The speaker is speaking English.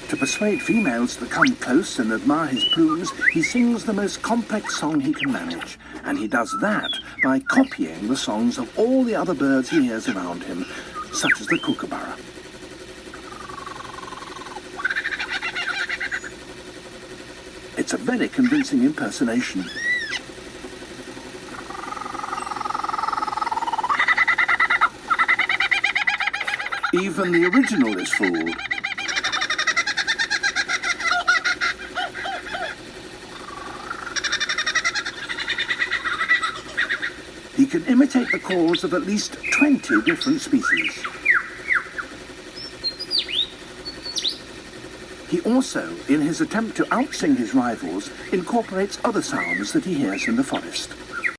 To persuade females to come close and admire his plumes, he sings the most complex song he can manage. And he does that by copying the songs of all the other birds he hears around him, such as the kookaburra. It's a very convincing impersonation. Even the original is fooled. He can imitate the calls of at least 20 different species. He also, in his attempt to outsing his rivals, incorporates other sounds that he hears in the forest.